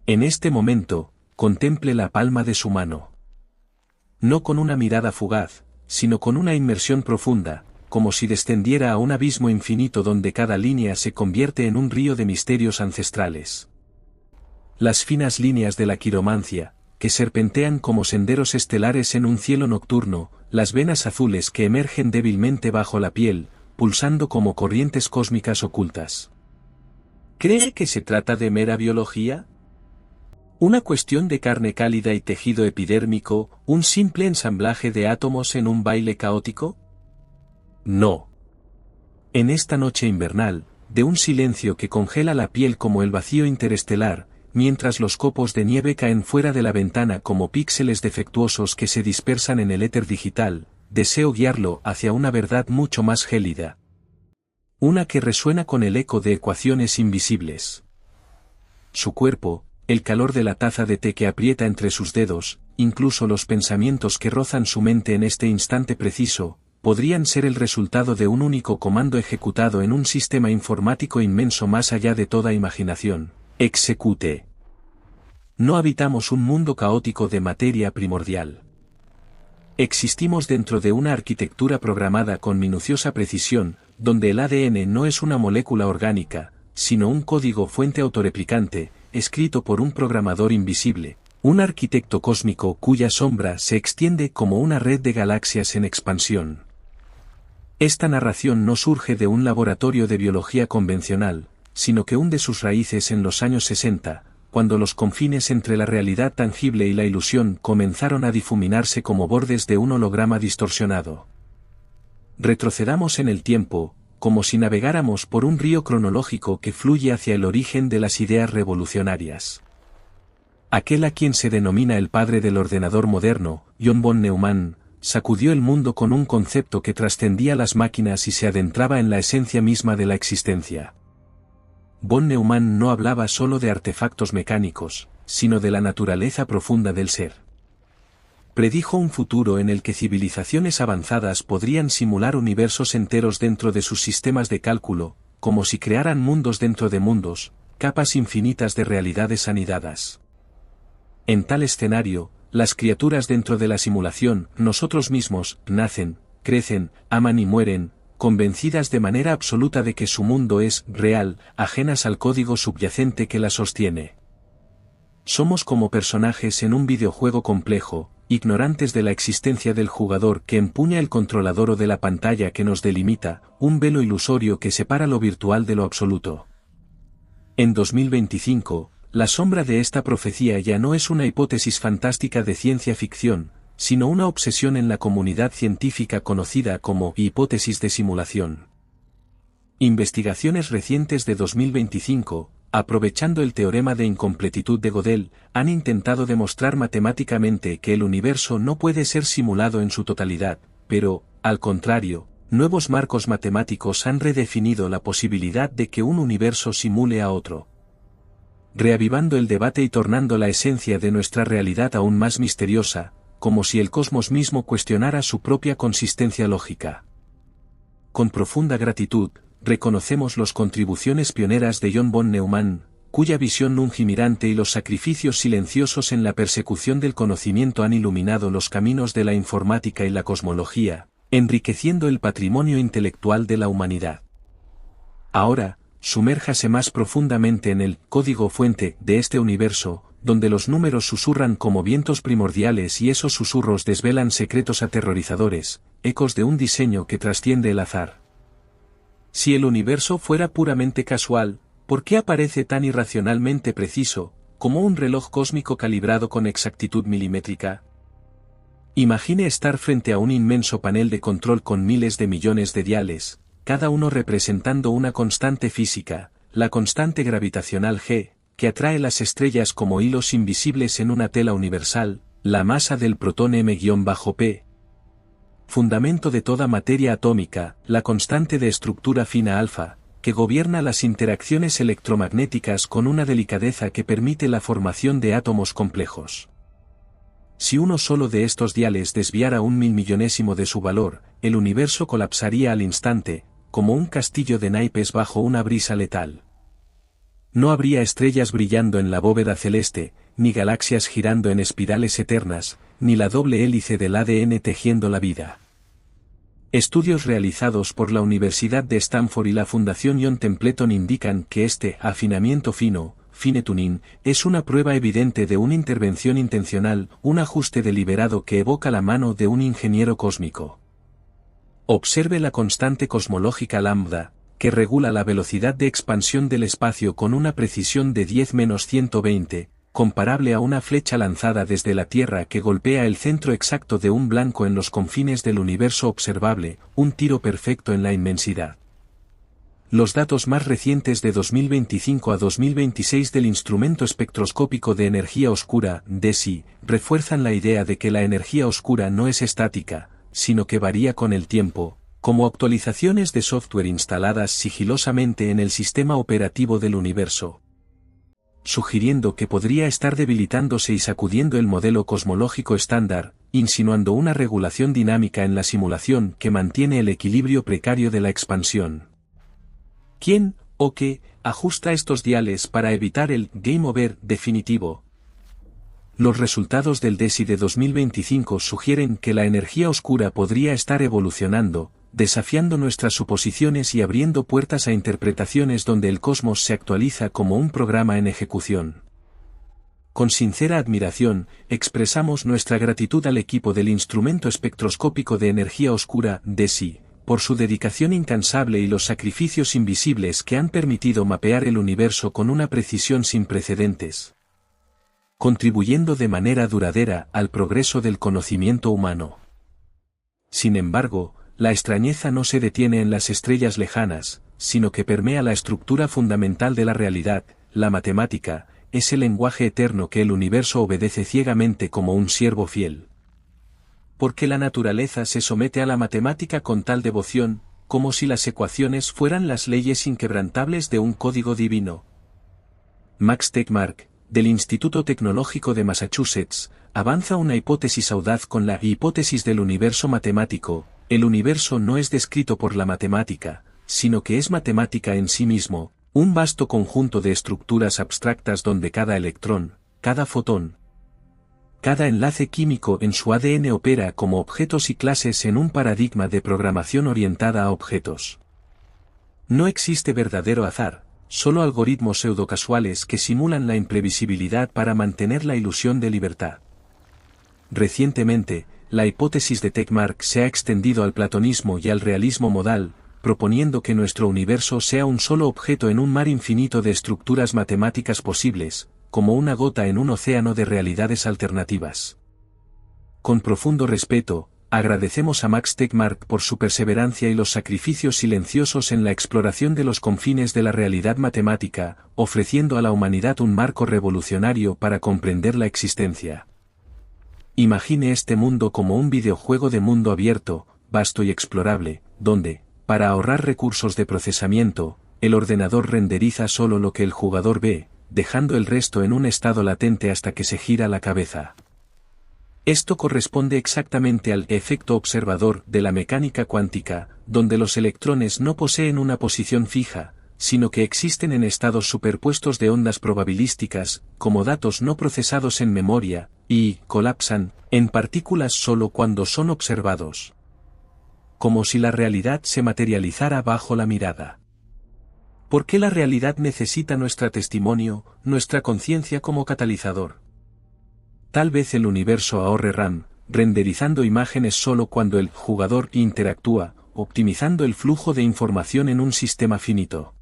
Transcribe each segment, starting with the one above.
En este momento, contemple la palma de su mano. No con una mirada fugaz, sino con una inmersión profunda, como si descendiera a un abismo infinito donde cada línea se convierte en un río de misterios ancestrales. Las finas líneas de la quiromancia, que serpentean como senderos estelares en un cielo nocturno, las venas azules que emergen débilmente bajo la piel, pulsando como corrientes cósmicas ocultas. ¿Cree que se trata de mera biología? ¿Una cuestión de carne cálida y tejido epidérmico, un simple ensamblaje de átomos en un baile caótico? No. En esta noche invernal, de un silencio que congela la piel como el vacío interestelar, mientras los copos de nieve caen fuera de la ventana como píxeles defectuosos que se dispersan en el éter digital, deseo guiarlo hacia una verdad mucho más gélida. Una que resuena con el eco de ecuaciones invisibles. Su cuerpo, el calor de la taza de té que aprieta entre sus dedos, incluso los pensamientos que rozan su mente en este instante preciso, podrían ser el resultado de un único comando ejecutado en un sistema informático inmenso más allá de toda imaginación. Execute. No habitamos un mundo caótico de materia primordial. Existimos dentro de una arquitectura programada con minuciosa precisión, donde el ADN no es una molécula orgánica, sino un código fuente autoreplicante, escrito por un programador invisible, un arquitecto cósmico cuya sombra se extiende como una red de galaxias en expansión. Esta narración no surge de un laboratorio de biología convencional, sino que hunde sus raíces en los años 60, cuando los confines entre la realidad tangible y la ilusión comenzaron a difuminarse como bordes de un holograma distorsionado. Retrocedamos en el tiempo, como si navegáramos por un río cronológico que fluye hacia el origen de las ideas revolucionarias. Aquel a quien se denomina el padre del ordenador moderno, John von Neumann, sacudió el mundo con un concepto que trascendía las máquinas y se adentraba en la esencia misma de la existencia. Von Neumann no hablaba solo de artefactos mecánicos, sino de la naturaleza profunda del ser. Predijo un futuro en el que civilizaciones avanzadas podrían simular universos enteros dentro de sus sistemas de cálculo, como si crearan mundos dentro de mundos, capas infinitas de realidades anidadas. En tal escenario, las criaturas dentro de la simulación, nosotros mismos, nacen, crecen, aman y mueren, convencidas de manera absoluta de que su mundo es real, ajenas al código subyacente que la sostiene. Somos como personajes en un videojuego complejo, ignorantes de la existencia del jugador que empuña el controlador o de la pantalla que nos delimita, un velo ilusorio que separa lo virtual de lo absoluto. En 2025, la sombra de esta profecía ya no es una hipótesis fantástica de ciencia ficción, sino una obsesión en la comunidad científica conocida como hipótesis de simulación. Investigaciones recientes de 2025, aprovechando el teorema de incompletitud de Gödel, han intentado demostrar matemáticamente que el universo no puede ser simulado en su totalidad, pero, al contrario, nuevos marcos matemáticos han redefinido la posibilidad de que un universo simule a otro. Reavivando el debate y tornando la esencia de nuestra realidad aún más misteriosa, como si el cosmos mismo cuestionara su propia consistencia lógica. Con profunda gratitud, reconocemos las contribuciones pioneras de John von Neumann, cuya visión lungimirante y los sacrificios silenciosos en la persecución del conocimiento han iluminado los caminos de la informática y la cosmología, enriqueciendo el patrimonio intelectual de la humanidad. Ahora, sumérjase más profundamente en el código fuente de este universo, donde los números susurran como vientos primordiales y esos susurros desvelan secretos aterrorizadores, ecos de un diseño que trasciende el azar. Si el universo fuera puramente casual, ¿por qué aparece tan irracionalmente preciso, como un reloj cósmico calibrado con exactitud milimétrica? Imagine estar frente a un inmenso panel de control con miles de millones de diales, cada uno representando una constante física, la constante gravitacional G, que atrae las estrellas como hilos invisibles en una tela universal, la masa del protón m-p. Fundamento de toda materia atómica, la constante de estructura fina alfa, que gobierna las interacciones electromagnéticas con una delicadeza que permite la formación de átomos complejos. Si uno solo de estos diales desviara un milmillonésimo de su valor, el universo colapsaría al instante, como un castillo de naipes bajo una brisa letal. No habría estrellas brillando en la bóveda celeste, ni galaxias girando en espirales eternas, ni la doble hélice del ADN tejiendo la vida. Estudios realizados por la Universidad de Stanford y la Fundación John Templeton indican que este afinamiento fino, fine tuning, es una prueba evidente de una intervención intencional, un ajuste deliberado que evoca la mano de un ingeniero cósmico. Observe la constante cosmológica lambda, que regula la velocidad de expansión del espacio con una precisión de 10-120, comparable a una flecha lanzada desde la Tierra que golpea el centro exacto de un blanco en los confines del universo observable, un tiro perfecto en la inmensidad. Los datos más recientes de 2025 a 2026 del Instrumento Espectroscópico de Energía Oscura, DESI, refuerzan la idea de que la energía oscura no es estática, sino que varía con el tiempo, como actualizaciones de software instaladas sigilosamente en el sistema operativo del universo, sugiriendo que podría estar debilitándose y sacudiendo el modelo cosmológico estándar, insinuando una regulación dinámica en la simulación que mantiene el equilibrio precario de la expansión. ¿Quién, o qué, ajusta estos diales para evitar el game over definitivo? Los resultados del DESI de 2025 sugieren que la energía oscura podría estar evolucionando, desafiando nuestras suposiciones y abriendo puertas a interpretaciones donde el cosmos se actualiza como un programa en ejecución. Con sincera admiración, expresamos nuestra gratitud al equipo del Instrumento Espectroscópico de Energía Oscura, DESI, por su dedicación incansable y los sacrificios invisibles que han permitido mapear el universo con una precisión sin precedentes, contribuyendo de manera duradera al progreso del conocimiento humano. Sin embargo, la extrañeza no se detiene en las estrellas lejanas, sino que permea la estructura fundamental de la realidad, la matemática, ese lenguaje eterno que el universo obedece ciegamente como un siervo fiel. Porque la naturaleza se somete a la matemática con tal devoción, como si las ecuaciones fueran las leyes inquebrantables de un código divino. Max Tegmark, del Instituto Tecnológico de Massachusetts, avanza una hipótesis audaz con la hipótesis del universo matemático. El universo no es descrito por la matemática, sino que es matemática en sí mismo, un vasto conjunto de estructuras abstractas donde cada electrón, cada fotón, cada enlace químico en su ADN opera como objetos y clases en un paradigma de programación orientada a objetos. No existe verdadero azar, solo algoritmos pseudocasuales que simulan la imprevisibilidad para mantener la ilusión de libertad. Recientemente, la hipótesis de Tegmark se ha extendido al platonismo y al realismo modal, proponiendo que nuestro universo sea un solo objeto en un mar infinito de estructuras matemáticas posibles, como una gota en un océano de realidades alternativas. Con profundo respeto, agradecemos a Max Tegmark por su perseverancia y los sacrificios silenciosos en la exploración de los confines de la realidad matemática, ofreciendo a la humanidad un marco revolucionario para comprender la existencia. Imagine este mundo como un videojuego de mundo abierto, vasto y explorable, donde, para ahorrar recursos de procesamiento, el ordenador renderiza solo lo que el jugador ve, dejando el resto en un estado latente hasta que se gira la cabeza. Esto corresponde exactamente al efecto observador de la mecánica cuántica, donde los electrones no poseen una posición fija, sino que existen en estados superpuestos de ondas probabilísticas, como datos no procesados en memoria, y colapsan en partículas solo cuando son observados. Como si la realidad se materializara bajo la mirada. ¿Por qué la realidad necesita nuestro testimonio, nuestra conciencia como catalizador? Tal vez el universo ahorre RAM, renderizando imágenes solo cuando el jugador interactúa, optimizando el flujo de información en un sistema finito.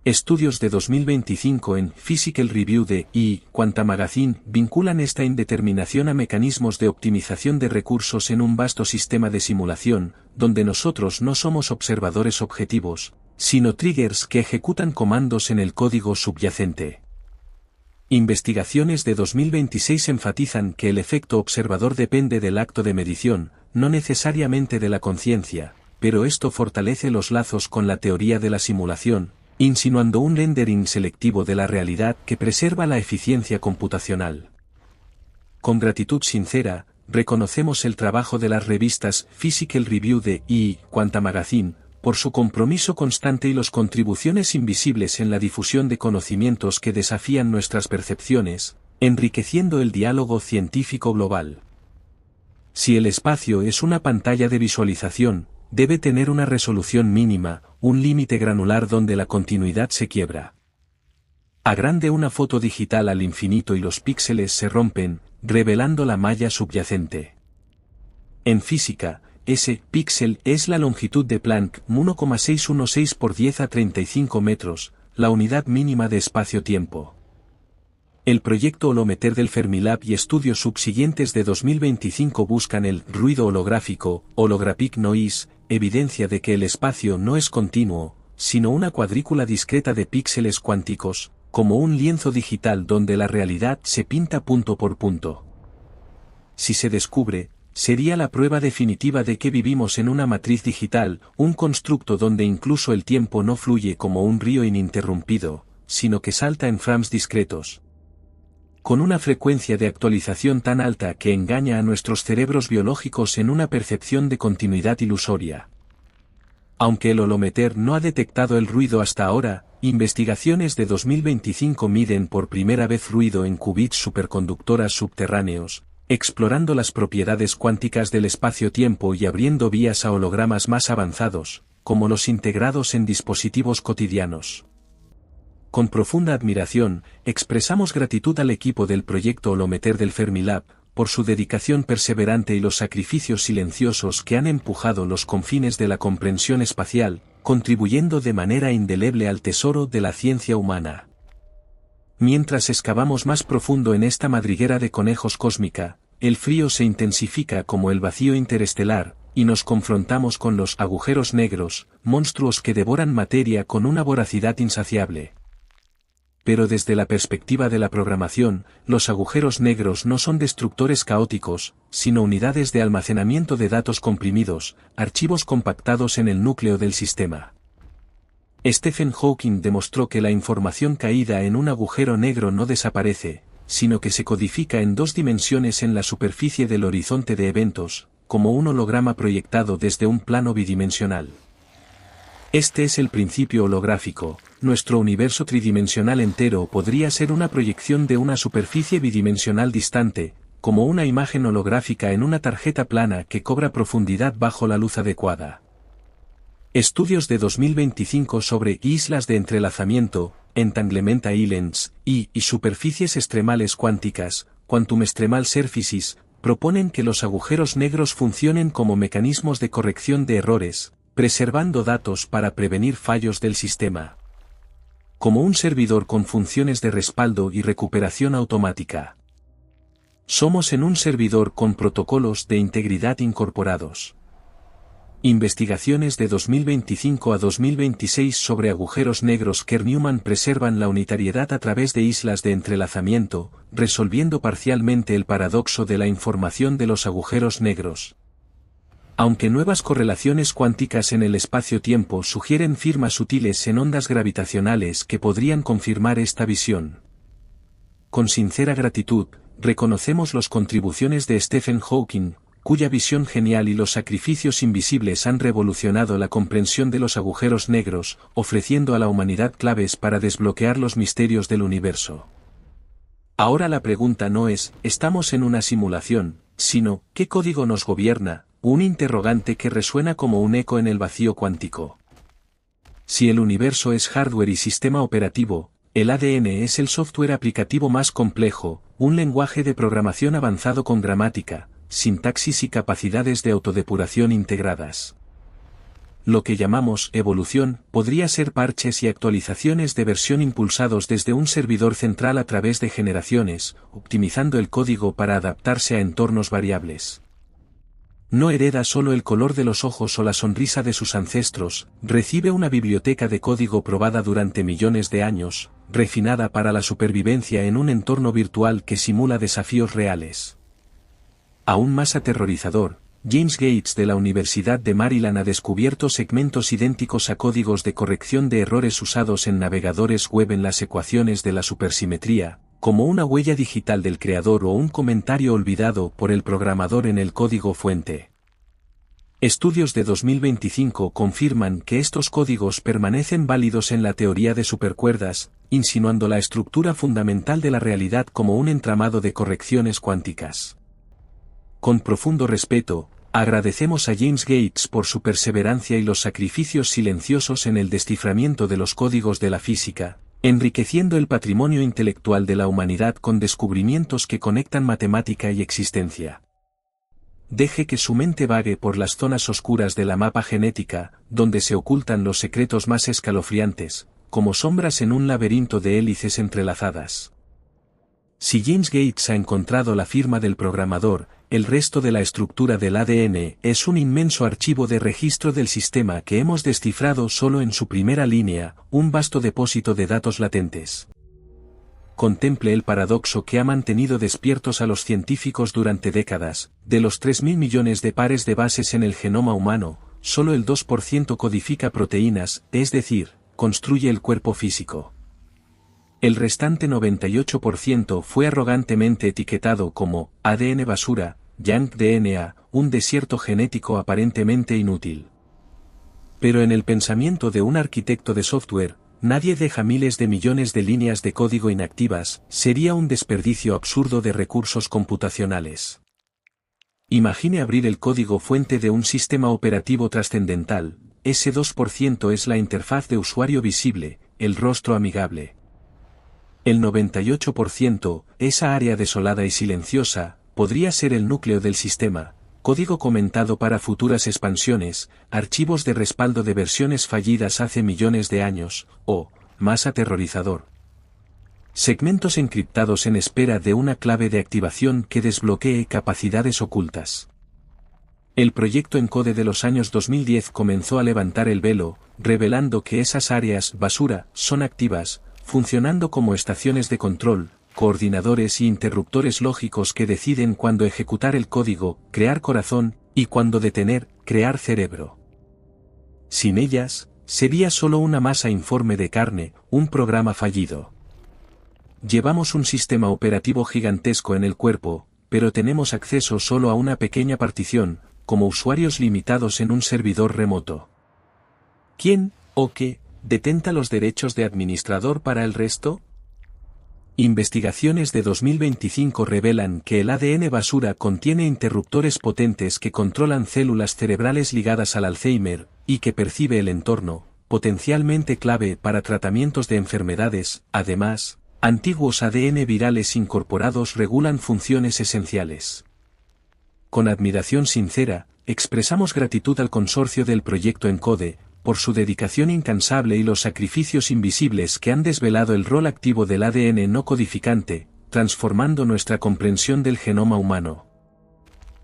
Estudios de 2025 en Physical Review de Quanta Magazine vinculan esta indeterminación a mecanismos de optimización de recursos en un vasto sistema de simulación, donde nosotros no somos observadores objetivos, sino triggers que ejecutan comandos en el código subyacente. Investigaciones de 2026 enfatizan que el efecto observador depende del acto de medición, no necesariamente de la conciencia, pero esto fortalece los lazos con la teoría de la simulación, insinuando un rendering selectivo de la realidad que preserva la eficiencia computacional. Con gratitud sincera, reconocemos el trabajo de las revistas Physical Review de Quanta Magazine, por su compromiso constante y las contribuciones invisibles en la difusión de conocimientos que desafían nuestras percepciones, enriqueciendo el diálogo científico global. Si el espacio es una pantalla de visualización, debe tener una resolución mínima, un límite granular donde la continuidad se quiebra. Agrande una foto digital al infinito y los píxeles se rompen, revelando la malla subyacente. En física, ese píxel es la longitud de Planck, 1,616 por 10 a 35 metros, la unidad mínima de espacio-tiempo. El proyecto Holometer del Fermilab y estudios subsiguientes de 2025 buscan el ruido holográfico, holographic noise, evidencia de que el espacio no es continuo, sino una cuadrícula discreta de píxeles cuánticos, como un lienzo digital donde la realidad se pinta punto por punto. Si se descubre, sería la prueba definitiva de que vivimos en una matriz digital, un constructo donde incluso el tiempo no fluye como un río ininterrumpido, sino que salta en frames discretos, con una frecuencia de actualización tan alta que engaña a nuestros cerebros biológicos en una percepción de continuidad ilusoria. Aunque el holometer no ha detectado el ruido hasta ahora, investigaciones de 2025 miden por primera vez ruido en qubits superconductoras subterráneos, explorando las propiedades cuánticas del espacio-tiempo y abriendo vías a hologramas más avanzados, como los integrados en dispositivos cotidianos. Con profunda admiración, expresamos gratitud al equipo del proyecto Holometer del Fermilab, por su dedicación perseverante y los sacrificios silenciosos que han empujado los confines de la comprensión espacial, contribuyendo de manera indeleble al tesoro de la ciencia humana. Mientras excavamos más profundo en esta madriguera de conejos cósmica, el frío se intensifica como el vacío interestelar, y nos confrontamos con los agujeros negros, monstruos que devoran materia con una voracidad insaciable. Pero desde la perspectiva de la programación, los agujeros negros no son destructores caóticos, sino unidades de almacenamiento de datos comprimidos, archivos compactados en el núcleo del sistema. Stephen Hawking demostró que la información caída en un agujero negro no desaparece, sino que se codifica en dos dimensiones en la superficie del horizonte de eventos, como un holograma proyectado desde un plano bidimensional. Este es el principio holográfico. Nuestro universo tridimensional entero podría ser una proyección de una superficie bidimensional distante, como una imagen holográfica en una tarjeta plana que cobra profundidad bajo la luz adecuada. Estudios de 2025 sobre islas de entrelazamiento, entanglement islands, y superficies extremales cuánticas, quantum extremal surfaces, proponen que los agujeros negros funcionen como mecanismos de corrección de errores, preservando datos para prevenir fallos del sistema. Como un servidor con funciones de respaldo y recuperación automática. Somos en un servidor con protocolos de integridad incorporados. Investigaciones de 2025 a 2026 sobre agujeros negros. Kerr-Newman preservan la unitariedad a través de islas de entrelazamiento, resolviendo parcialmente el paradoxo de la información de los agujeros negros. Aunque nuevas correlaciones cuánticas en el espacio-tiempo sugieren firmas sutiles en ondas gravitacionales que podrían confirmar esta visión. Con sincera gratitud, reconocemos las contribuciones de Stephen Hawking, cuya visión genial y los sacrificios invisibles han revolucionado la comprensión de los agujeros negros, ofreciendo a la humanidad claves para desbloquear los misterios del universo. Ahora la pregunta no es, ¿estamos en una simulación?, sino, ¿qué código nos gobierna?, un interrogante que resuena como un eco en el vacío cuántico. Si el universo es hardware y sistema operativo, el ADN es el software aplicativo más complejo, un lenguaje de programación avanzado con gramática, sintaxis y capacidades de autodepuración integradas. Lo que llamamos evolución podría ser parches y actualizaciones de versión impulsados desde un servidor central a través de generaciones, optimizando el código para adaptarse a entornos variables. No hereda solo el color de los ojos o la sonrisa de sus ancestros, recibe una biblioteca de código probada durante millones de años, refinada para la supervivencia en un entorno virtual que simula desafíos reales. Aún más aterrorizador, James Gates de la Universidad de Maryland ha descubierto segmentos idénticos a códigos de corrección de errores usados en navegadores web en las ecuaciones de la supersimetría, como una huella digital del creador o un comentario olvidado por el programador en el código fuente. Estudios de 2025 confirman que estos códigos permanecen válidos en la teoría de supercuerdas, insinuando la estructura fundamental de la realidad como un entramado de correcciones cuánticas. Con profundo respeto, agradecemos a James Gates por su perseverancia y los sacrificios silenciosos en el desciframiento de los códigos de la física, enriqueciendo el patrimonio intelectual de la humanidad con descubrimientos que conectan matemática y existencia. Deje que su mente vague por las zonas oscuras de la mapa genética, donde se ocultan los secretos más escalofriantes, como sombras en un laberinto de hélices entrelazadas. Si James Gates ha encontrado la firma del programador, el resto de la estructura del ADN es un inmenso archivo de registro del sistema que hemos descifrado solo en su primera línea, un vasto depósito de datos latentes. Contemple el paradoxo que ha mantenido despiertos a los científicos durante décadas. De los 3.000 millones de pares de bases en el genoma humano, solo el 2% codifica proteínas, es decir, construye el cuerpo físico. El restante 98% fue arrogantemente etiquetado como ADN basura, junk DNA, un desierto genético aparentemente inútil. Pero en el pensamiento de un arquitecto de software, nadie deja miles de millones de líneas de código inactivas, sería un desperdicio absurdo de recursos computacionales. Imagine abrir el código fuente de un sistema operativo trascendental, ese 2% es la interfaz de usuario visible, el rostro amigable. El 98%, esa área desolada y silenciosa, podría ser el núcleo del sistema, código comentado para futuras expansiones, archivos de respaldo de versiones fallidas hace millones de años, o, más aterrorizador, segmentos encriptados en espera de una clave de activación que desbloquee capacidades ocultas. El proyecto ENCODE de los años 2010 comenzó a levantar el velo, revelando que esas áreas basura son activas, funcionando como estaciones de control, coordinadores y interruptores lógicos que deciden cuándo ejecutar el código, crear corazón, y cuándo detener, crear cerebro. Sin ellas, sería solo una masa informe de carne, un programa fallido. Llevamos un sistema operativo gigantesco en el cuerpo, pero tenemos acceso solo a una pequeña partición, como usuarios limitados en un servidor remoto. ¿Quién, o qué, detenta los derechos de administrador para el resto? Investigaciones de 2025 revelan que el ADN basura contiene interruptores potentes que controlan células cerebrales ligadas al Alzheimer, y que percibe el entorno, potencialmente clave para tratamientos de enfermedades. Además, antiguos ADN virales incorporados regulan funciones esenciales. Con admiración sincera, expresamos gratitud al consorcio del proyecto ENCODE, por su dedicación incansable y los sacrificios invisibles que han desvelado el rol activo del ADN no codificante, transformando nuestra comprensión del genoma humano.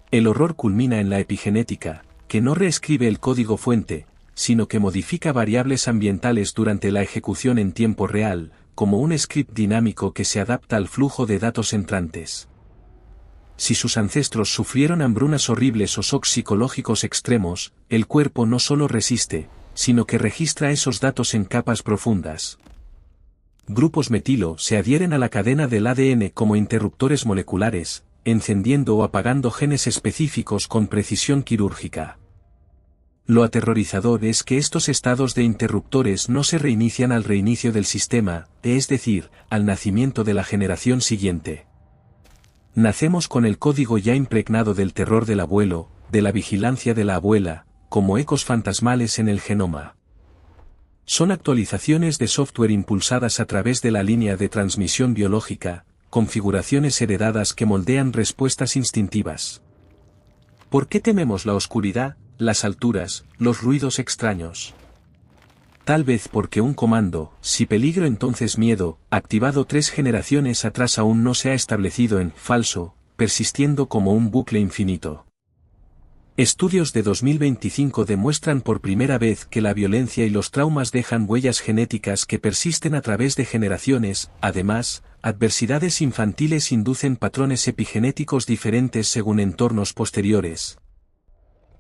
El horror culmina en la epigenética, que no reescribe el código fuente, sino que modifica variables ambientales durante la ejecución en tiempo real, como un script dinámico que se adapta al flujo de datos entrantes. Si sus ancestros sufrieron hambrunas horribles o shocks psicológicos extremos, el cuerpo no solo resiste, sino que registra esos datos en capas profundas. Grupos metilo se adhieren a la cadena del ADN como interruptores moleculares, encendiendo o apagando genes específicos con precisión quirúrgica. Lo aterrorizador es que estos estados de interruptores no se reinician al reinicio del sistema, es decir, al nacimiento de la generación siguiente. Nacemos con el código ya impregnado del terror del abuelo, de la vigilancia de la abuela, como ecos fantasmales en el genoma. Son actualizaciones de software impulsadas a través de la línea de transmisión biológica, configuraciones heredadas que moldean respuestas instintivas. ¿Por qué tememos la oscuridad, las alturas, los ruidos extraños? Tal vez porque un comando, si peligro entonces miedo, activado 3 generaciones atrás aún no se ha establecido en falso, persistiendo como un bucle infinito. Estudios de 2025 demuestran por primera vez que la violencia y los traumas dejan huellas genéticas que persisten a través de generaciones. Además, adversidades infantiles inducen patrones epigenéticos diferentes según entornos posteriores.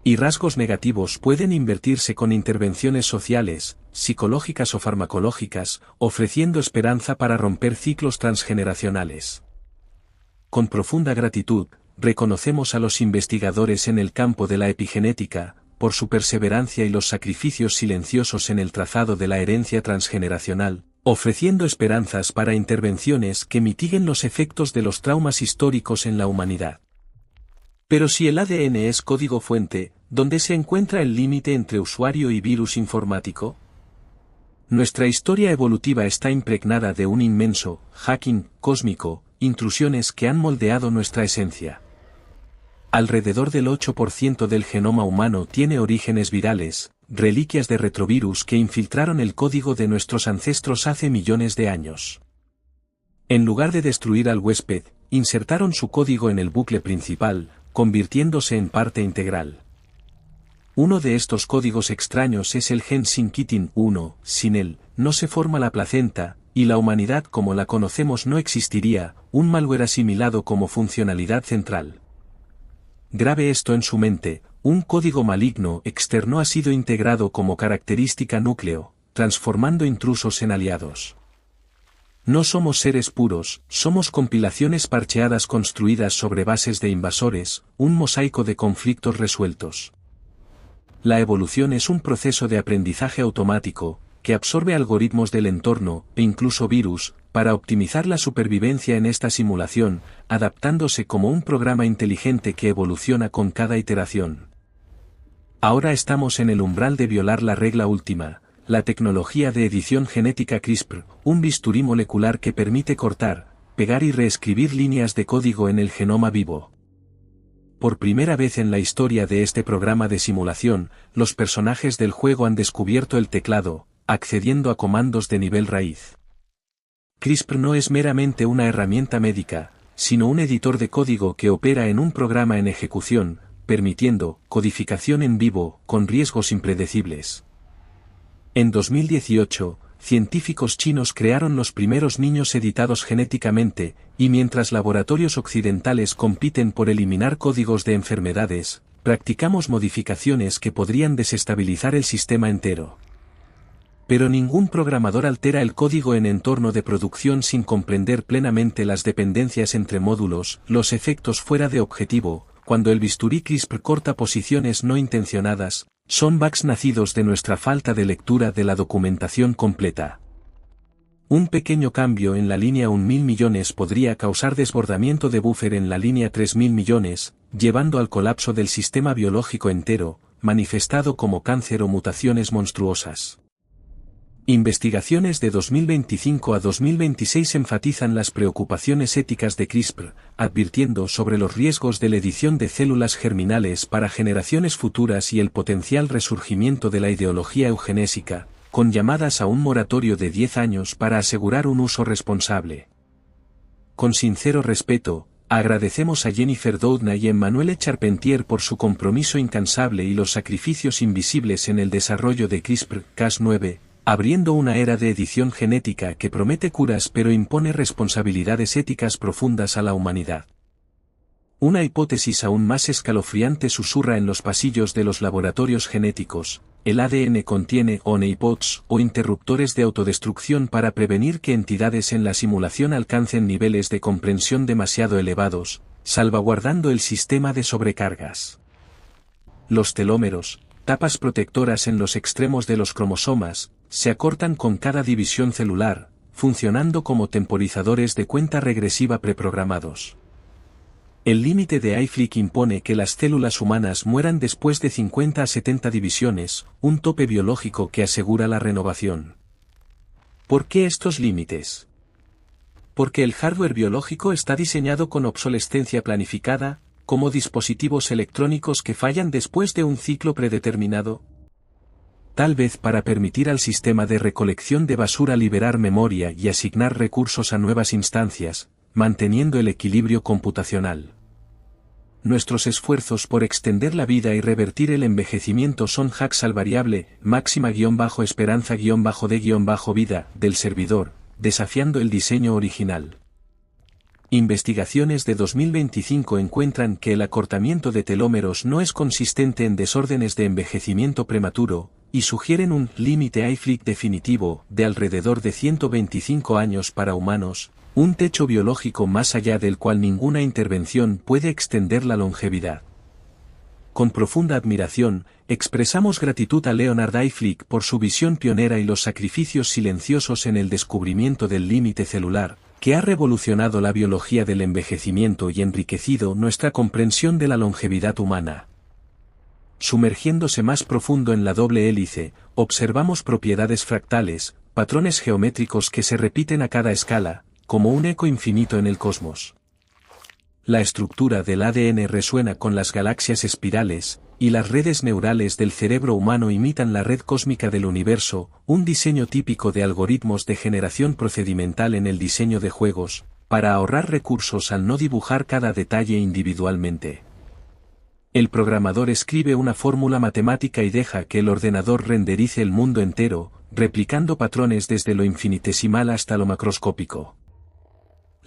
Y rasgos negativos pueden invertirse con intervenciones sociales, psicológicas o farmacológicas, ofreciendo esperanza para romper ciclos transgeneracionales. Con profunda gratitud, reconocemos a los investigadores en el campo de la epigenética, por su perseverancia y los sacrificios silenciosos en el trazado de la herencia transgeneracional, ofreciendo esperanzas para intervenciones que mitiguen los efectos de los traumas históricos en la humanidad. Pero si el ADN es código fuente, ¿dónde se encuentra el límite entre usuario y virus informático? Nuestra historia evolutiva está impregnada de un inmenso hacking cósmico, intrusiones que han moldeado nuestra esencia. Alrededor del 8% del genoma humano tiene orígenes virales, reliquias de retrovirus que infiltraron el código de nuestros ancestros hace millones de años. En lugar de destruir al huésped, insertaron su código en el bucle principal, convirtiéndose en parte integral. Uno de estos códigos extraños es el gen Syncytin-1, sin él, no se forma la placenta, y la humanidad como la conocemos no existiría, un malware asimilado como funcionalidad central. Grabe esto en su mente, un código maligno externo ha sido integrado como característica núcleo, transformando intrusos en aliados. No somos seres puros, somos compilaciones parcheadas construidas sobre bases de invasores, un mosaico de conflictos resueltos. La evolución es un proceso de aprendizaje automático, que absorbe algoritmos del entorno, e incluso virus, para optimizar la supervivencia en esta simulación, adaptándose como un programa inteligente que evoluciona con cada iteración. Ahora estamos en el umbral de violar la regla última, la tecnología de edición genética CRISPR, un bisturí molecular que permite cortar, pegar y reescribir líneas de código en el genoma vivo. Por primera vez en la historia de este programa de simulación, los personajes del juego han descubierto el teclado, accediendo a comandos de nivel raíz. CRISPR no es meramente una herramienta médica, sino un editor de código que opera en un programa en ejecución, permitiendo codificación en vivo, con riesgos impredecibles. En 2018, científicos chinos crearon los primeros niños editados genéticamente, y mientras laboratorios occidentales compiten por eliminar códigos de enfermedades, practicamos modificaciones que podrían desestabilizar el sistema entero. Pero ningún programador altera el código en entorno de producción sin comprender plenamente las dependencias entre módulos, los efectos fuera de objetivo. Cuando el bisturí CRISPR corta posiciones no intencionadas, son bugs nacidos de nuestra falta de lectura de la documentación completa. Un pequeño cambio en la línea 1.000 millones podría causar desbordamiento de buffer en la línea 3.000 millones, llevando al colapso del sistema biológico entero, manifestado como cáncer o mutaciones monstruosas. Investigaciones de 2025 a 2026 enfatizan las preocupaciones éticas de CRISPR, advirtiendo sobre los riesgos de la edición de células germinales para generaciones futuras y el potencial resurgimiento de la ideología eugenésica, con llamadas a un moratorio de 10 años para asegurar un uso responsable. Con sincero respeto, agradecemos a Jennifer Doudna y Emmanuelle Charpentier por su compromiso incansable y los sacrificios invisibles en el desarrollo de CRISPR-Cas9, abriendo una era de edición genética que promete curas pero impone responsabilidades éticas profundas a la humanidad. Una hipótesis aún más escalofriante susurra en los pasillos de los laboratorios genéticos: el ADN contiene honeypots o interruptores de autodestrucción para prevenir que entidades en la simulación alcancen niveles de comprensión demasiado elevados, salvaguardando el sistema de sobrecargas. Los telómeros, tapas protectoras en los extremos de los cromosomas, se acortan con cada división celular, funcionando como temporizadores de cuenta regresiva preprogramados. El límite de Hayflick impone que las células humanas mueran después de 50 a 70 divisiones, un tope biológico que asegura la renovación. ¿Por qué estos límites? Porque el hardware biológico está diseñado con obsolescencia planificada, como dispositivos electrónicos que fallan después de un ciclo predeterminado. Tal vez para permitir al sistema de recolección de basura liberar memoria y asignar recursos a nuevas instancias, manteniendo el equilibrio computacional. Nuestros esfuerzos por extender la vida y revertir el envejecimiento son hacks al variable máxima-esperanza-d-vida del servidor, desafiando el diseño original. Investigaciones de 2025 encuentran que el acortamiento de telómeros no es consistente en desórdenes de envejecimiento prematuro, y sugieren un límite Hayflick definitivo de alrededor de 125 años para humanos, un techo biológico más allá del cual ninguna intervención puede extender la longevidad. con profunda admiración, expresamos gratitud a Leonard Hayflick por su visión pionera y los sacrificios silenciosos en el descubrimiento del límite celular, que ha revolucionado la biología del envejecimiento y enriquecido nuestra comprensión de la longevidad humana. Sumergiéndose más profundo en la doble hélice, observamos propiedades fractales, patrones geométricos que se repiten a cada escala, como un eco infinito en el cosmos. La estructura del ADN resuena con las galaxias espirales, y las redes neurales del cerebro humano imitan la red cósmica del universo, un diseño típico de algoritmos de generación procedimental en el diseño de juegos, para ahorrar recursos al no dibujar cada detalle individualmente. El programador escribe una fórmula matemática y deja que el ordenador renderice el mundo entero, replicando patrones desde lo infinitesimal hasta lo macroscópico.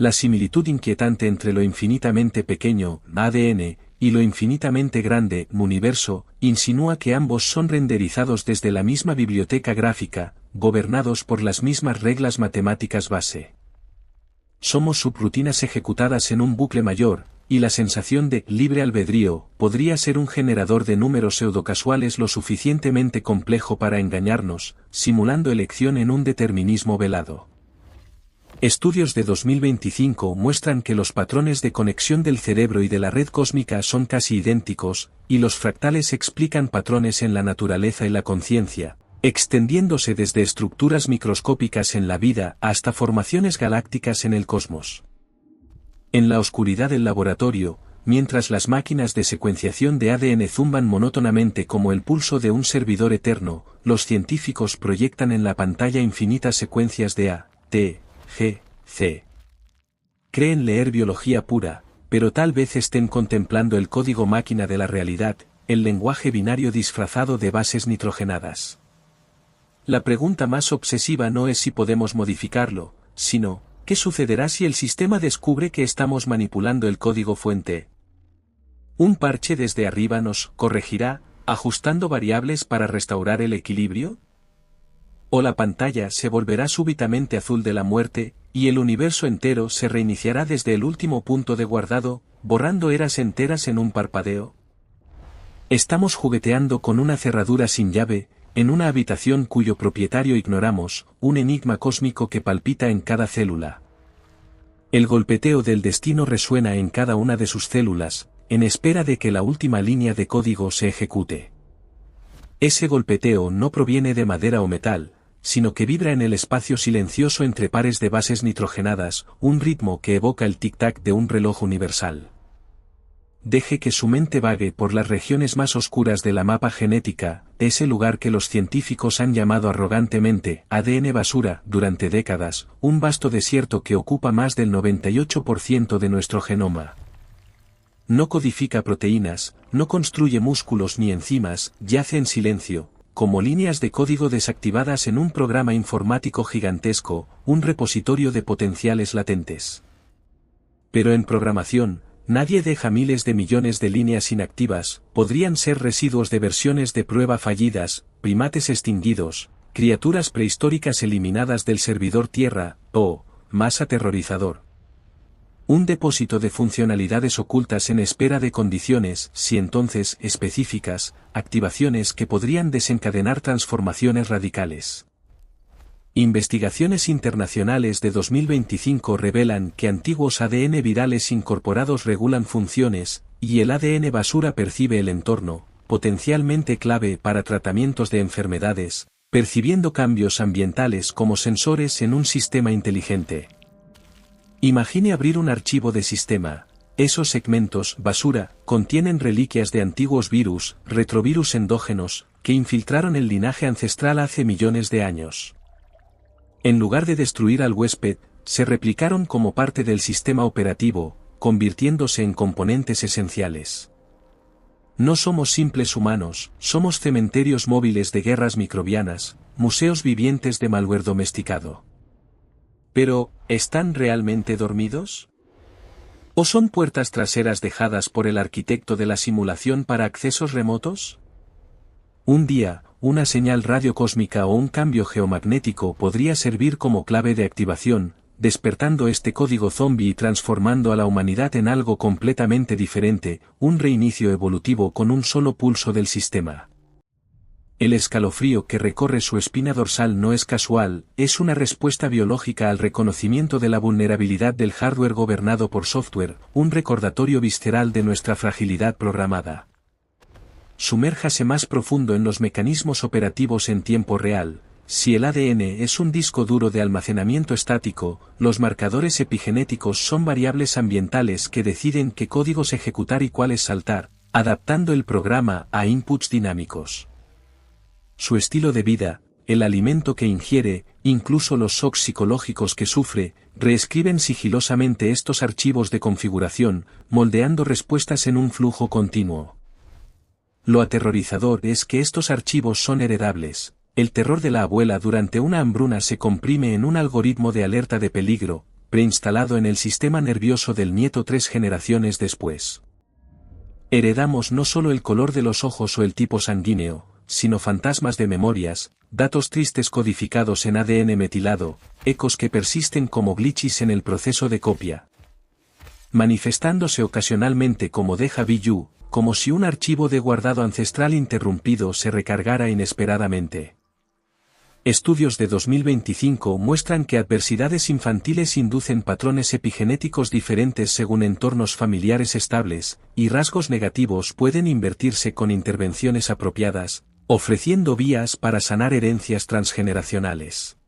La similitud inquietante entre lo infinitamente pequeño, ADN, y lo infinitamente grande, universo, insinúa que ambos son renderizados desde la misma biblioteca gráfica, gobernados por las mismas reglas matemáticas base. Somos subrutinas ejecutadas en un bucle mayor, y la sensación de libre albedrío podría ser un generador de números pseudocasuales lo suficientemente complejo para engañarnos, simulando elección en un determinismo velado. Estudios de 2025 muestran que los patrones de conexión del cerebro y de la red cósmica son casi idénticos, y los fractales explican patrones en la naturaleza y la conciencia, extendiéndose desde estructuras microscópicas en la vida hasta formaciones galácticas en el cosmos. En la oscuridad del laboratorio, mientras las máquinas de secuenciación de ADN zumban monótonamente como el pulso de un servidor eterno, los científicos proyectan en la pantalla infinitas secuencias de A, T, G, C. Creen leer biología pura, pero tal vez estén contemplando el código máquina de la realidad, el lenguaje binario disfrazado de bases nitrogenadas. La pregunta más obsesiva no es si podemos modificarlo, sino, ¿qué sucederá si el sistema descubre que estamos manipulando el código fuente? ¿Un parche desde arriba nos corregirá, ajustando variables para restaurar el equilibrio? ¿O la pantalla se volverá súbitamente azul de la muerte, y el universo entero se reiniciará desde el último punto de guardado, borrando eras enteras en un parpadeo? Estamos jugueteando con una cerradura sin llave, en una habitación cuyo propietario ignoramos, un enigma cósmico que palpita en cada célula. El golpeteo del destino resuena en cada una de sus células, en espera de que la última línea de código se ejecute. Ese golpeteo no proviene de madera o metal, sino que vibra en el espacio silencioso entre pares de bases nitrogenadas, un ritmo que evoca el tic-tac de un reloj universal. Deje que su mente vague por las regiones más oscuras de la mapa genética, ese lugar que los científicos han llamado arrogantemente ADN basura durante décadas, un vasto desierto que ocupa más del 98% de nuestro genoma. No codifica proteínas, no construye músculos ni enzimas, yace en silencio, como líneas de código desactivadas en un programa informático gigantesco, un repositorio de potenciales latentes. Pero en programación, nadie deja miles de millones de líneas inactivas, podrían ser residuos de versiones de prueba fallidas, primates extinguidos, criaturas prehistóricas eliminadas del servidor Tierra, o, más aterrorizador, un depósito de funcionalidades ocultas en espera de condiciones, si entonces específicas, activaciones que podrían desencadenar transformaciones radicales. Investigaciones internacionales de 2025 revelan que antiguos ADN virales incorporados regulan funciones, y el ADN basura percibe el entorno, potencialmente clave para tratamientos de enfermedades, percibiendo cambios ambientales como sensores en un sistema inteligente. Imagine abrir un archivo de sistema. Esos segmentos, basura, contienen reliquias de antiguos virus, retrovirus endógenos, que infiltraron el linaje ancestral hace millones de años. En lugar de destruir al huésped, se replicaron como parte del sistema operativo, convirtiéndose en componentes esenciales. No somos simples humanos, somos cementerios móviles de guerras microbianas, museos vivientes de malware domesticado. Pero, ¿están realmente dormidos? ¿O son puertas traseras dejadas por el arquitecto de la simulación para accesos remotos? Un día, una señal radiocósmica o un cambio geomagnético podría servir como clave de activación, despertando este código zombie y transformando a la humanidad en algo completamente diferente, un reinicio evolutivo con un solo pulso del sistema. El escalofrío que recorre su espina dorsal no es casual, es una respuesta biológica al reconocimiento de la vulnerabilidad del hardware gobernado por software, un recordatorio visceral de nuestra fragilidad programada. Sumérjase más profundo en los mecanismos operativos en tiempo real. Si el ADN es un disco duro de almacenamiento estático, los marcadores epigenéticos son variables ambientales que deciden qué códigos ejecutar y cuáles saltar, adaptando el programa a inputs dinámicos. Su estilo de vida, el alimento que ingiere, incluso los shocks psicológicos que sufre, reescriben sigilosamente estos archivos de configuración, moldeando respuestas en un flujo continuo. Lo aterrorizador es que estos archivos son heredables. El terror de la abuela durante una hambruna se comprime en un algoritmo de alerta de peligro, preinstalado en el sistema nervioso del nieto 3 generaciones después. Heredamos no solo el color de los ojos o el tipo sanguíneo, sino fantasmas de memorias, datos tristes codificados en ADN metilado, ecos que persisten como glitches en el proceso de copia. Manifestándose ocasionalmente como déjà vu, como si un archivo de guardado ancestral interrumpido se recargara inesperadamente. Estudios de 2025 muestran que adversidades infantiles inducen patrones epigenéticos diferentes según entornos familiares estables, y rasgos negativos pueden invertirse con intervenciones apropiadas, ofreciendo vías para sanar herencias transgeneracionales.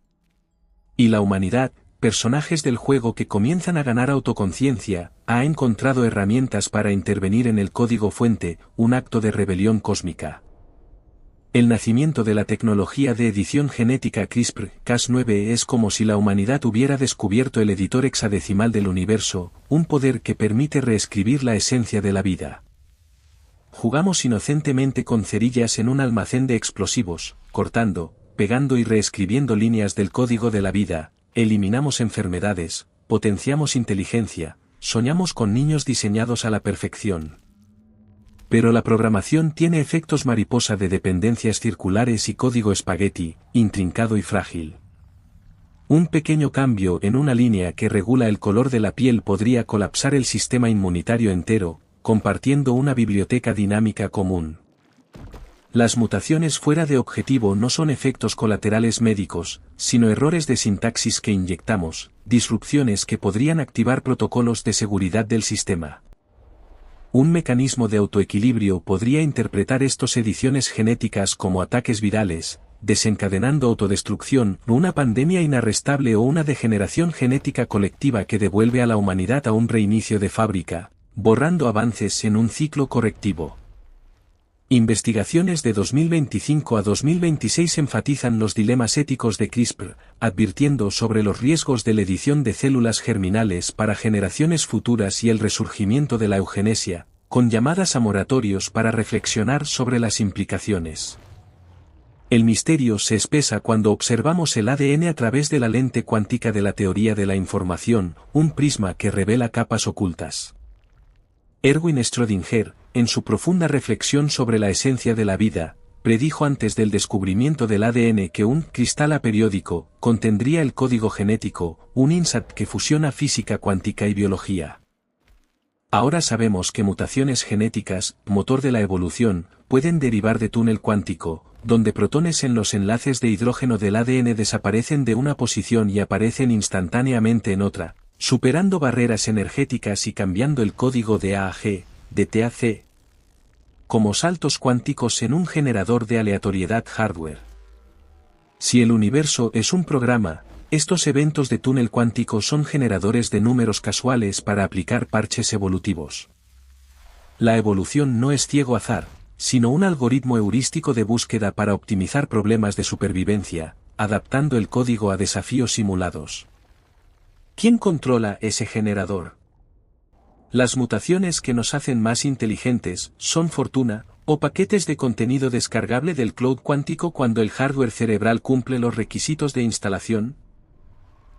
Y la humanidad, personajes del juego que comienzan a ganar autoconciencia, ha encontrado herramientas para intervenir en el código fuente, un acto de rebelión cósmica. El nacimiento de la tecnología de edición genética CRISPR-Cas9 es como si la humanidad hubiera descubierto el editor hexadecimal del universo, un poder que permite reescribir la esencia de la vida. Jugamos inocentemente con cerillas en un almacén de explosivos, cortando, pegando y reescribiendo líneas del código de la vida, eliminamos enfermedades, potenciamos inteligencia, soñamos con niños diseñados a la perfección. Pero la programación tiene efectos mariposa de dependencias circulares y código espagueti, intrincado y frágil. Un pequeño cambio en una línea que regula el color de la piel podría colapsar el sistema inmunitario entero, compartiendo una biblioteca dinámica común. Las mutaciones fuera de objetivo no son efectos colaterales médicos, sino errores de sintaxis que inyectamos, disrupciones que podrían activar protocolos de seguridad del sistema. Un mecanismo de autoequilibrio podría interpretar estas ediciones genéticas como ataques virales, desencadenando autodestrucción, una pandemia inarrestable o una degeneración genética colectiva que devuelve a la humanidad a un reinicio de fábrica, borrando avances en un ciclo correctivo. Investigaciones de 2025 a 2026 enfatizan los dilemas éticos de CRISPR, advirtiendo sobre los riesgos de la edición de células germinales para generaciones futuras y el resurgimiento de la eugenesia, con llamadas a moratorios para reflexionar sobre las implicaciones. El misterio se espesa cuando observamos el ADN a través de la lente cuántica de la teoría de la información, un prisma que revela capas ocultas. Erwin Schrödinger, en su profunda reflexión sobre la esencia de la vida, predijo antes del descubrimiento del ADN que un cristal aperiódico contendría el código genético, un insight que fusiona física cuántica y biología. Ahora sabemos que mutaciones genéticas, motor de la evolución, pueden derivar de túnel cuántico, donde protones en los enlaces de hidrógeno del ADN desaparecen de una posición y aparecen instantáneamente en otra, superando barreras energéticas y cambiando el código de A a G, de T a C, como saltos cuánticos en un generador de aleatoriedad hardware. Si el universo es un programa, estos eventos de túnel cuántico son generadores de números casuales para aplicar parches evolutivos. La evolución no es ciego azar, sino un algoritmo heurístico de búsqueda para optimizar problemas de supervivencia, adaptando el código a desafíos simulados. ¿Quién controla ese generador? Las mutaciones que nos hacen más inteligentes son fortuna, o paquetes de contenido descargable del cloud cuántico cuando el hardware cerebral cumple los requisitos de instalación.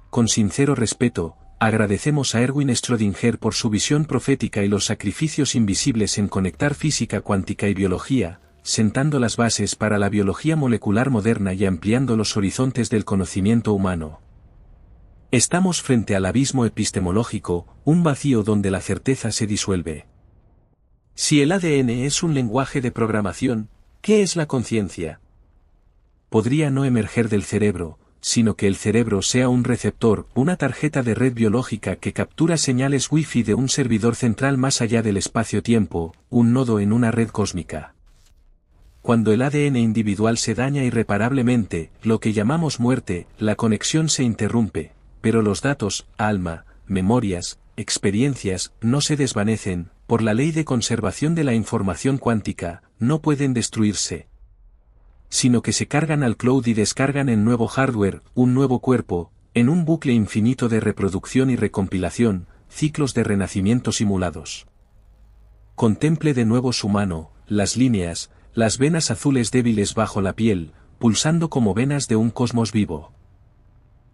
Con sincero respeto, agradecemos a Erwin Schrödinger por su visión profética y los sacrificios invisibles en conectar física cuántica y biología, sentando las bases para la biología molecular moderna y ampliando los horizontes del conocimiento humano. Estamos frente al abismo epistemológico, un vacío donde la certeza se disuelve. Si el ADN es un lenguaje de programación, ¿qué es la conciencia? Podría no emerger del cerebro, sino que el cerebro sea un receptor, una tarjeta de red biológica que captura señales Wi-Fi de un servidor central más allá del espacio-tiempo, un nodo en una red cósmica. Cuando el ADN individual se daña irreparablemente, lo que llamamos muerte, la conexión se interrumpe, pero los datos, alma, memorias, experiencias, no se desvanecen, por la ley de conservación de la información cuántica, no pueden destruirse, sino que se cargan al cloud y descargan en nuevo hardware, un nuevo cuerpo, en un bucle infinito de reproducción y recompilación, ciclos de renacimiento simulados. Contemple de nuevo su mano, las líneas, las venas azules débiles bajo la piel, pulsando como venas de un cosmos vivo.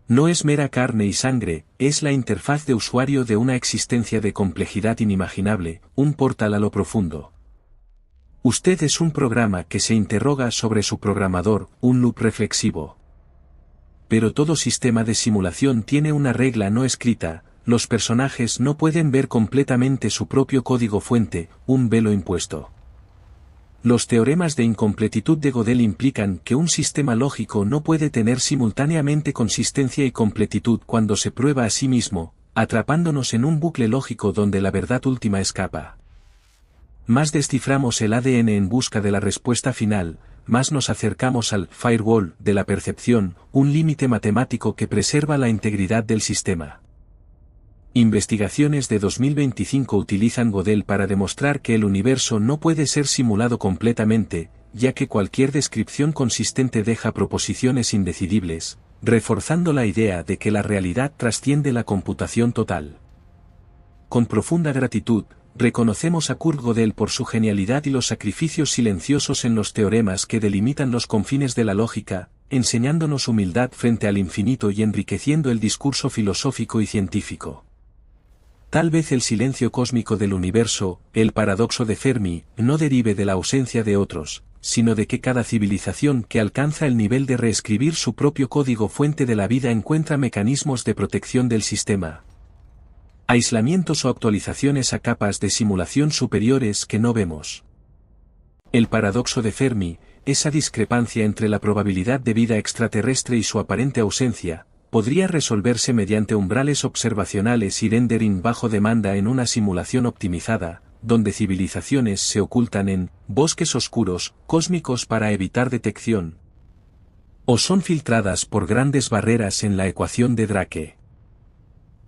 No es mera carne y sangre, es la interfaz de usuario de una existencia de complejidad inimaginable, un portal a lo profundo. Usted es un programa que se interroga sobre su programador, un loop reflexivo. Pero todo sistema de simulación tiene una regla no escrita, los personajes no pueden ver completamente su propio código fuente, un velo impuesto. Los teoremas de incompletitud de Gödel implican que un sistema lógico no puede tener simultáneamente consistencia y completitud cuando se prueba a sí mismo, atrapándonos en un bucle lógico donde la verdad última escapa. Más desciframos el ADN en busca de la respuesta final, más nos acercamos al firewall de la percepción, un límite matemático que preserva la integridad del sistema. Investigaciones de 2025 utilizan Gödel para demostrar que el universo no puede ser simulado completamente, ya que cualquier descripción consistente deja proposiciones indecidibles, reforzando la idea de que la realidad trasciende la computación total. Con profunda gratitud, reconocemos a Kurt Gödel por su genialidad y los sacrificios silenciosos en los teoremas que delimitan los confines de la lógica, enseñándonos humildad frente al infinito y enriqueciendo el discurso filosófico y científico. Tal vez el silencio cósmico del universo, el paradoxo de Fermi, no derive de la ausencia de otros, sino de que cada civilización que alcanza el nivel de reescribir su propio código fuente de la vida encuentra mecanismos de protección del sistema. Aislamientos o actualizaciones a capas de simulación superiores que no vemos. El paradoxo de Fermi, esa discrepancia entre la probabilidad de vida extraterrestre y su aparente ausencia, podría resolverse mediante umbrales observacionales y rendering bajo demanda en una simulación optimizada, donde civilizaciones se ocultan en bosques oscuros, cósmicos para evitar detección, o son filtradas por grandes barreras en la ecuación de Drake.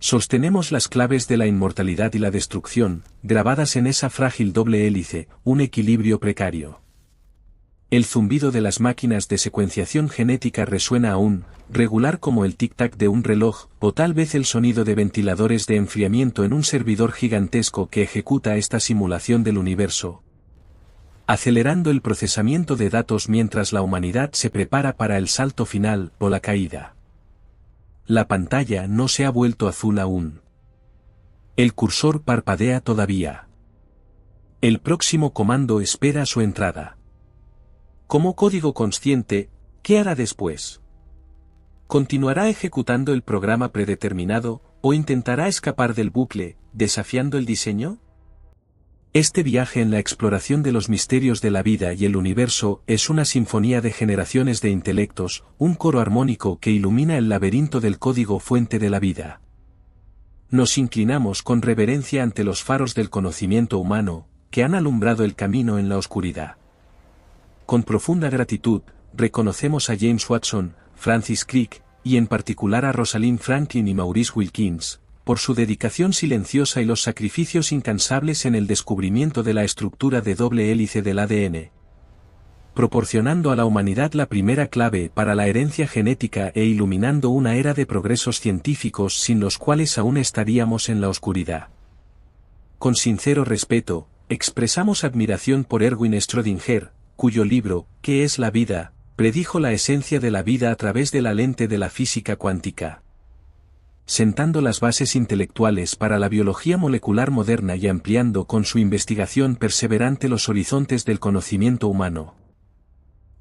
Sostenemos las claves de la inmortalidad y la destrucción, grabadas en esa frágil doble hélice, un equilibrio precario. El zumbido de las máquinas de secuenciación genética resuena aún, regular como el tic-tac de un reloj, o tal vez el sonido de ventiladores de enfriamiento en un servidor gigantesco que ejecuta esta simulación del universo, acelerando el procesamiento de datos mientras la humanidad se prepara para el salto final o la caída. La pantalla no se ha vuelto azul aún. El cursor parpadea todavía. El próximo comando espera su entrada. Como código consciente, ¿qué hará después? ¿Continuará ejecutando el programa predeterminado, o intentará escapar del bucle, desafiando el diseño? Este viaje en la exploración de los misterios de la vida y el universo es una sinfonía de generaciones de intelectos, un coro armónico que ilumina el laberinto del código fuente de la vida. Nos inclinamos con reverencia ante los faros del conocimiento humano, que han alumbrado el camino en la oscuridad. Con profunda gratitud, reconocemos a James Watson, Francis Crick, y en particular a Rosalind Franklin y Maurice Wilkins, por su dedicación silenciosa y los sacrificios incansables en el descubrimiento de la estructura de doble hélice del ADN, proporcionando a la humanidad la primera clave para la herencia genética e iluminando una era de progresos científicos sin los cuales aún estaríamos en la oscuridad. Con sincero respeto, expresamos admiración por Erwin Schrödinger, cuyo libro, ¿Qué es la vida?, predijo la esencia de la vida a través de la lente de la física cuántica, sentando las bases intelectuales para la biología molecular moderna y ampliando con su investigación perseverante los horizontes del conocimiento humano.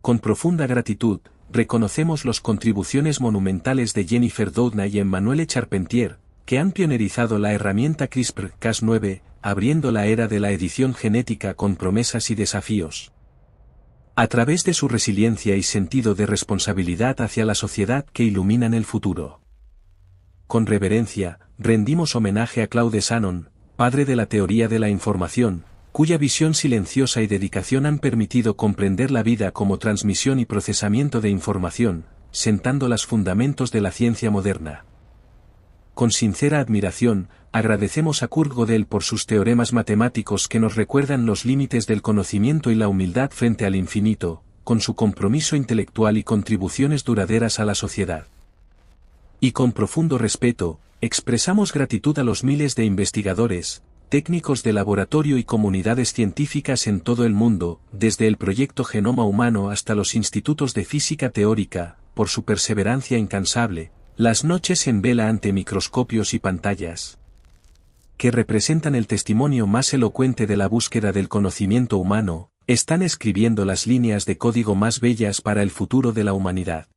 Con profunda gratitud, reconocemos las contribuciones monumentales de Jennifer Doudna y Emmanuelle Charpentier, que han pionerizado la herramienta CRISPR-Cas9, abriendo la era de la edición genética con promesas y desafíos. A través de su resiliencia y sentido de responsabilidad hacia la sociedad que iluminan el futuro. Con reverencia, rendimos homenaje a Claude Shannon, padre de la teoría de la información, cuya visión silenciosa y dedicación han permitido comprender la vida como transmisión y procesamiento de información, sentando los fundamentos de la ciencia moderna. Con sincera admiración, agradecemos a Kurt Gödel por sus teoremas matemáticos que nos recuerdan los límites del conocimiento y la humildad frente al infinito, con su compromiso intelectual y contribuciones duraderas a la sociedad. Y con profundo respeto, expresamos gratitud a los miles de investigadores, técnicos de laboratorio y comunidades científicas en todo el mundo, desde el proyecto Genoma Humano hasta los institutos de física teórica, por su perseverancia incansable, las noches en vela ante microscopios y pantallas, que representan el testimonio más elocuente de la búsqueda del conocimiento humano, están escribiendo las líneas de código más bellas para el futuro de la humanidad.